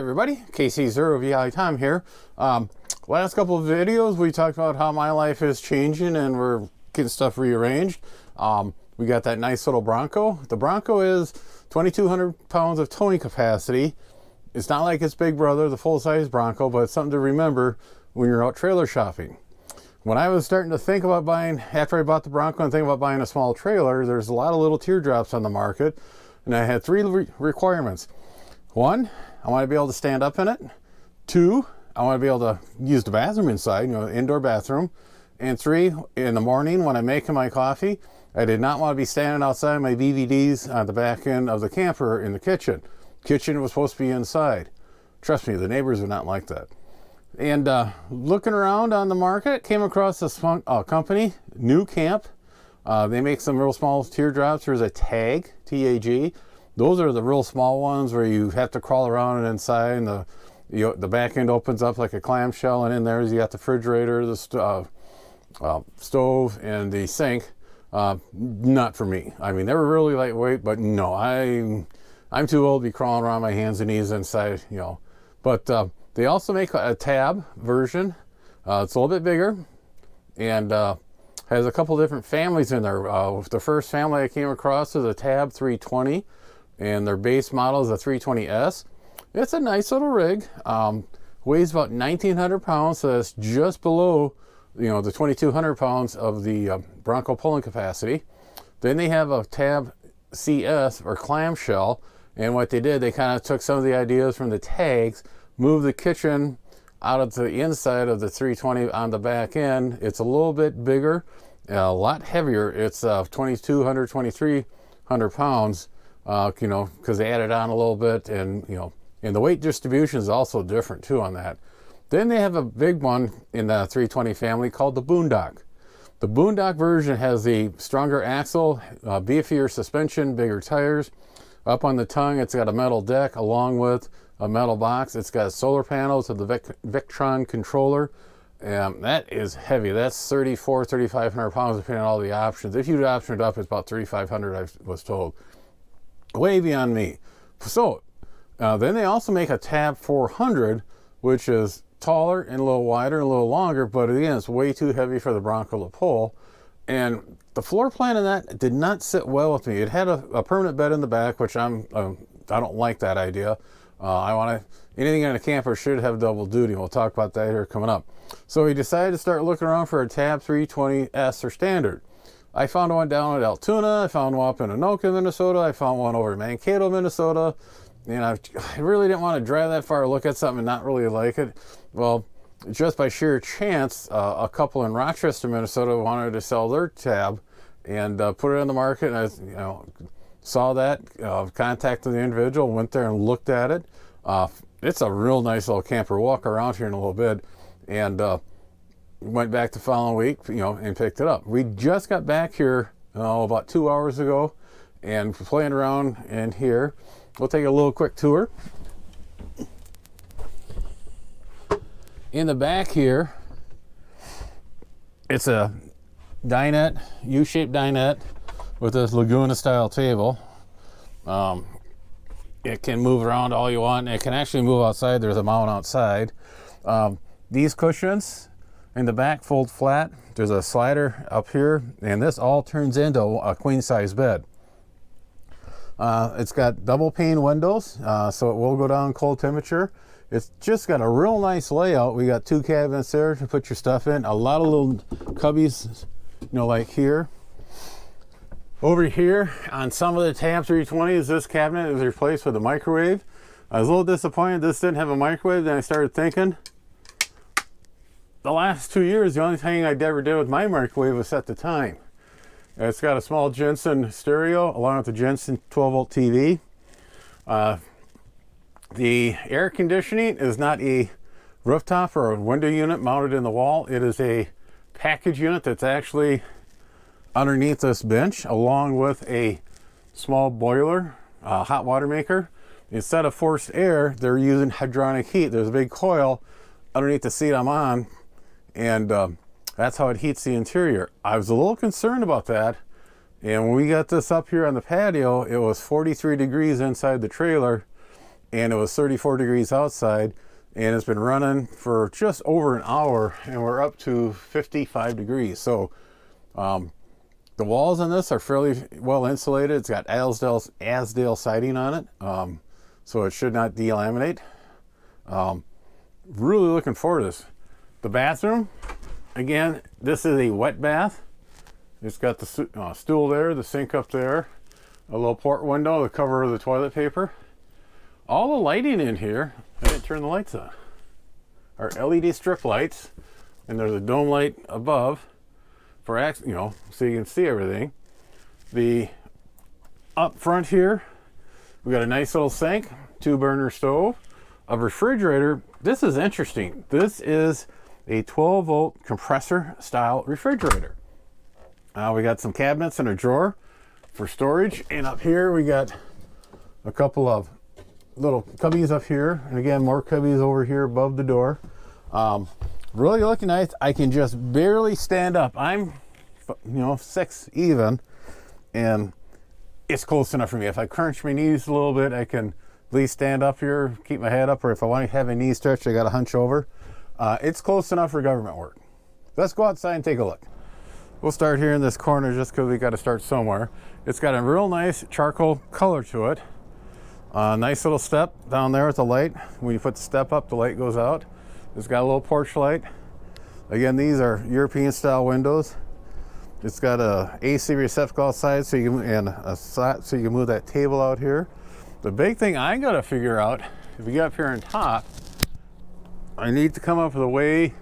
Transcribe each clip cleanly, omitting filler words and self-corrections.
everybody, KC0VI Tom here. Last couple of videos we talked about how my life is changing and we're getting stuff rearranged. We got that nice little Bronco. The Bronco is 2,200 pounds of towing capacity. It's not like its big brother, the full-size Bronco, but it's something to remember when you're out trailer shopping. When I was starting to think about buying, after I bought the Bronco and think about buying a small trailer, there's a lot of little teardrops on the market, and I had three requirements. One, I want to be able to stand up in it. Two, I want to be able to use the bathroom inside, indoor bathroom. And three, in the morning when I'm making my coffee, I did not want to be standing outside my DVDs on the back end of the camper in the kitchen. Kitchen was supposed to be inside. Trust me, the neighbors would not like that. And looking around on the market, came across this company, NuCamp. They make some real small teardrops. There's a TAG, T-A-G. Those are the real small ones where you have to crawl around and inside, and the back end opens up like a clamshell, and in there you got the refrigerator, the stove, and the sink. Not for me. I mean, they were really lightweight, but no, I'm too old to be crawling around my hands and knees inside, But they also make a tab version. It's a little bit bigger, and has a couple different families in there. The first family I came across is a Tab 320, and their base model is a 320S. It's a nice little rig. Weighs about 1,900 pounds, so that's just below, the 2,200 pounds of the Bronco pulling capacity. Then they have a Tab CS, or clamshell, and what they did, they kind of took some of the ideas from the tags, moved the kitchen out of the inside of the 320 on the back end. It's a little bit bigger, a lot heavier. It's 2,200, 2,300 pounds, because they added on a little bit, and the weight distribution is also different too on that. Then they have a big one in the 320 family called the Boondock. The Boondock version has the stronger axle, beefier suspension, bigger tires. Up on the tongue, it's got a metal deck along with a metal box. It's got solar panels with the Victron controller. That is heavy. That's 3,500 pounds depending on all the options. If you option it up, it's about 3,500, I was told. Way beyond me. So then they also make a Tab 400, which is taller and a little wider and a little longer, but again, it's way too heavy for the Bronco to pull. And the floor plan in that did not sit well with me. It had a permanent bed in the back, which I don't like that idea. Anything in a camper should have double duty. We'll talk about that here coming up. So we decided to start looking around for a Tab 320S or standard. I found one down at Altoona. I found one up in Anoka, Minnesota. I found one over in Mankato, Minnesota. And I really didn't want to drive that far to look at something and not really like it. Well, just by sheer chance, a couple in Rochester, Minnesota wanted to sell their Tab and put it on the market. And I saw that, contacted the individual, went there and looked at it. It's a real nice little camper. Walk around here in a little bit, and went back the following week, and picked it up. We just got back here about 2 hours ago, and playing around in here. We'll take a little quick tour. In the back here, it's a dinette, U-shaped dinette with this Laguna style table. It can move around all you want. It can actually move outside. There's a mount outside. These cushions in the back fold flat. There's a slider up here, and this all turns into a queen size bed. It's got double pane windows, so it will go down cold temperature. It's just got a real nice layout. We got two cabinets there to put your stuff in. A lot of little cubbies, like here. Over here on some of the Tab 320s, this cabinet is replaced with a microwave. I was a little disappointed this didn't have a microwave. Then I started thinking, the last 2 years, the only thing I ever did with my microwave was set the time. It's got a small Jensen stereo along with the Jensen 12-volt TV. The air conditioning is not a rooftop or a window unit mounted in the wall. It is a package unit that's actually underneath this bench, along with a small boiler, hot water maker. Instead of forced air, they're using hydronic heat. There's a big coil underneath the seat I'm on, and that's how it heats the interior. I was a little concerned about that, and when we got this up here on the patio, it was 43 degrees inside the trailer, and it was 34 degrees outside, and it's been running for just over an hour, and we're up to 55 degrees. So the walls on this are fairly well insulated. It's got Azdel siding on it, so it should not delaminate. Really looking forward to this. The bathroom, again, this is a wet bath. It's got the stool there, the sink up there, a little port window to cover the toilet paper. All the lighting in here, I didn't turn the lights on, are LED strip lights, and there's a dome light above for, so you can see everything. The up front here, we got a nice little sink, 2-burner stove, a refrigerator. This is interesting. This is a 12-volt compressor style refrigerator. We got some cabinets and a drawer for storage, and up here we got a couple of little cubbies up here, and again more cubbies over here above the door. Really looking nice. I can just barely stand up. I'm 6 even, and it's close enough for me. If I crunch my knees a little bit, I can at least stand up here, keep my head up, or if I want to have a knee stretch, I got to hunch over. It's close enough for government work. Let's go outside and take a look. We'll start here in this corner just because we got to start somewhere. It's got a real nice charcoal color to it. Nice little step down there with the light. When you put the step up, the light goes out. It's got a little porch light. Again, these are European style windows. It's got a AC receptacle outside, so you can, and a slot so you can move that table out here. The big thing I got to figure out, if we get up here on top, I need to come up with a way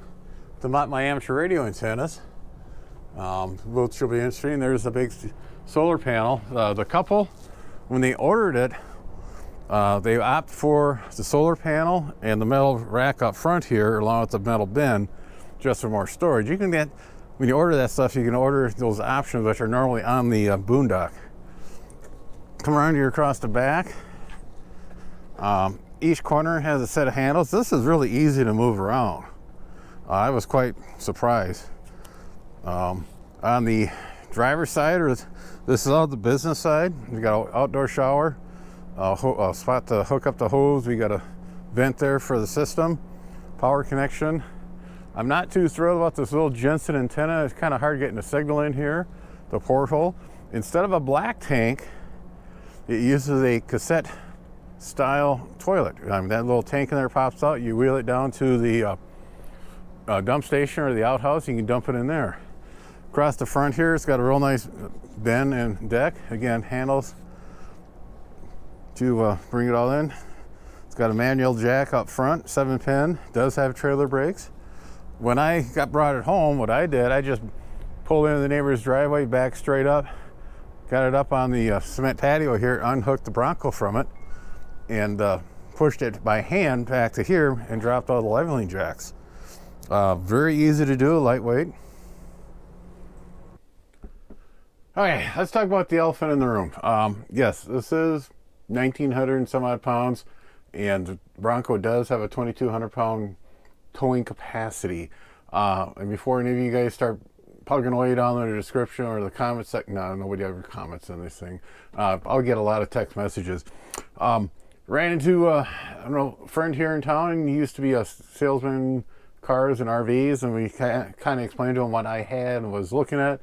to mount my amateur radio antennas, which will be interesting. There's a big solar panel. The couple, when they ordered it, they opt for the solar panel and the metal rack up front here, along with the metal bin, just for more storage. You can get, when you order that stuff, you can order those options which are normally on the boondock. Come around here across the back. Each corner has a set of handles. This is really easy to move around. I was quite surprised. On the driver's side, or this is all the business side, we got an outdoor shower, a spot to hook up the hose. We got a vent there for the system, power connection. I'm not too thrilled about this little Jensen antenna. It's kind of hard getting a signal in here, the porthole. Instead of a black tank, it uses a cassette style toilet. I mean, that little tank in there pops out. You wheel it down to the dump station or the outhouse. You can dump it in there. Across the front here, it's got a real nice bin and deck. Again, handles to bring it all in. It's got a manual jack up front, 7-pin. Does have trailer brakes. When I brought it home, what I did, I just pulled into the neighbor's driveway, back straight up, got it up on the cement patio here, unhooked the Bronco from it, and pushed it by hand back to here and dropped all the leveling jacks. Very easy to do, lightweight. Okay, let's talk about the elephant in the room. Yes, this is 1,900 and some odd pounds, and the Bronco does have a 2,200 pound towing capacity. And before any of you guys start plugging away down in the description or the comments section, no, nobody ever comments on this thing. I'll get a lot of text messages. Ran into a friend here in town. He used to be a salesman, cars and RVs, and we kind of explained to him what I had and was looking at.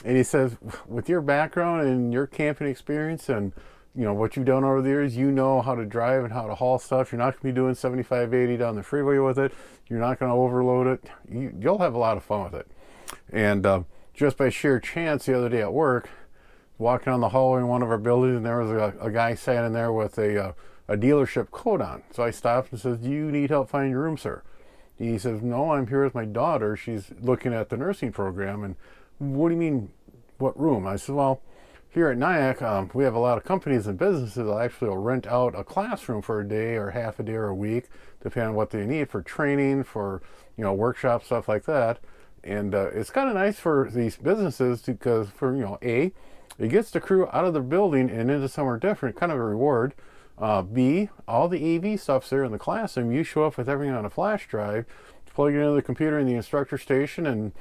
And he says, with your background and your camping experience and what you've done over the years, you know how to drive and how to haul stuff. You're not going to be doing 75, 80 down the freeway with it. You're not going to overload it. You'll have a lot of fun with it. And just by sheer chance, the other day at work, walking on the hallway in one of our buildings, and there was a guy standing there with a dealership coat on. So I stopped and says, "Do you need help finding your room, sir?" He says, "No, I'm here with my daughter. She's looking at the nursing program." And what do you mean, what room? I said, well, here at NIAC, we have a lot of companies and businesses that actually will rent out a classroom for a day or half a day or a week, depending on what they need for training, for workshops, stuff like that. And it's kind of nice for these businesses because A, it gets the crew out of the building and into somewhere different, kind of a reward. B, all the AV stuff's there in the classroom. You show up with everything on a flash drive, plug it into the computer in the instructor station and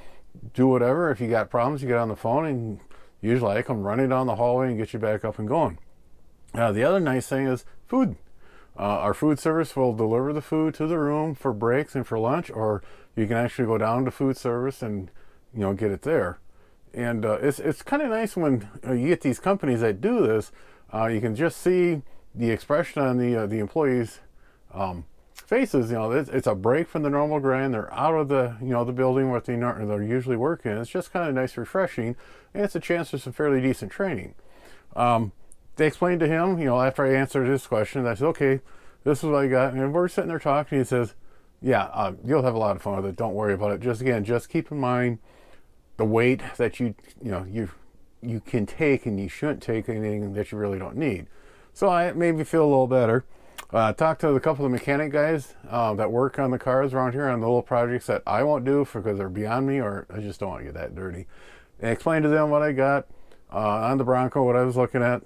do whatever. If you got problems, you get on the phone, and usually I come running down the hallway and get you back up and going. The other nice thing is food. Our food service will deliver the food to the room for breaks and for lunch, or you can actually go down to food service and get it there. And it's kind of nice when you get these companies that do this. You can just see the expression on the employees' faces. It's a break from the normal grind. They're out of the the building what they're usually working. It's just kind of nice, refreshing, and it's a chance for some fairly decent training. They explained to him, after I answered his question, I said, okay, this is what I got. And we're sitting there talking. He says, yeah, you'll have a lot of fun with it. Don't worry about it. Just keep in mind the weight that you can take, and you shouldn't take anything that you really don't need. So it made me feel a little better. Talked to a couple of mechanic guys that work on the cars around here on the little projects that I won't do because they're beyond me, or I just don't want to get that dirty. And explained to them what I got on the Bronco, what I was looking at.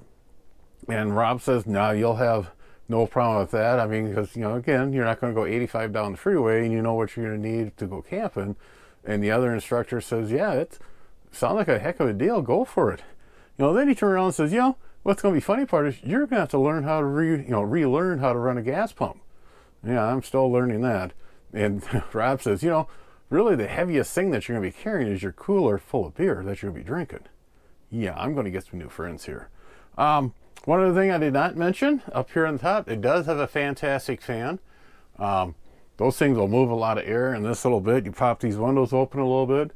And Rob says, no, you'll have no problem with that. I mean, because, again, you're not going to go 85 down the freeway, and you know what you're going to need to go camping. And the other instructor says, yeah, it sounds like a heck of a deal. Go for it. Then he turned around and says, what's going to be funny part is you're going to have to learn how to relearn how to run a gas pump. Yeah, I'm still learning that. And Rob says, really the heaviest thing that you're going to be carrying is your cooler full of beer that you're going to be drinking. Yeah, I'm going to get some new friends here. One other thing I did not mention, up here on the top, it does have a fantastic fan. Those things will move a lot of air in this little bit. You pop these windows open a little bit,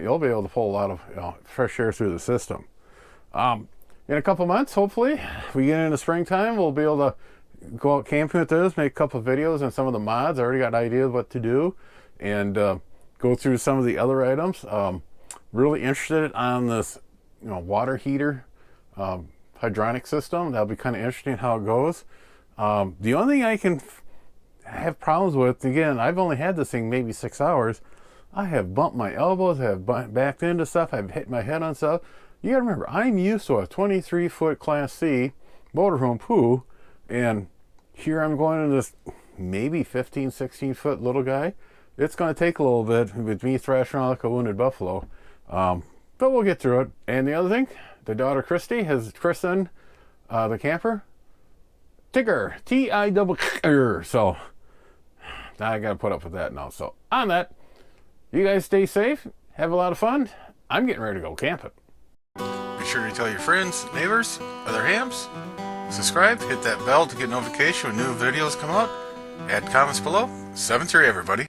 you'll be able to pull a lot of fresh air through the system. In a couple months, hopefully, if we get into springtime, we'll be able to go out camping with this, make a couple of videos on some of the mods. I already got ideas what to do, and go through some of the other items. Really interested on this water heater hydronic system. That'll be kind of interesting how it goes. The only thing I can have problems with, again, I've only had this thing maybe 6 hours. I have bumped my elbows, I have backed into stuff, I've hit my head on stuff. You gotta remember, I'm used to a 23-foot Class C motorhome poo, and here I'm going in this maybe 15, 16-foot little guy. It's going to take a little bit with me thrashing around like a wounded buffalo. But we'll get through it. And the other thing, the daughter Christy has christened the camper Tigger, T-I-double-R. So I got to put up with that now. So on that, you guys stay safe, have a lot of fun. I'm getting ready to go camping. Be sure to tell your friends, neighbors, other hams. Subscribe, hit that bell to get notification when new videos come out. Add comments below. 7-3, everybody.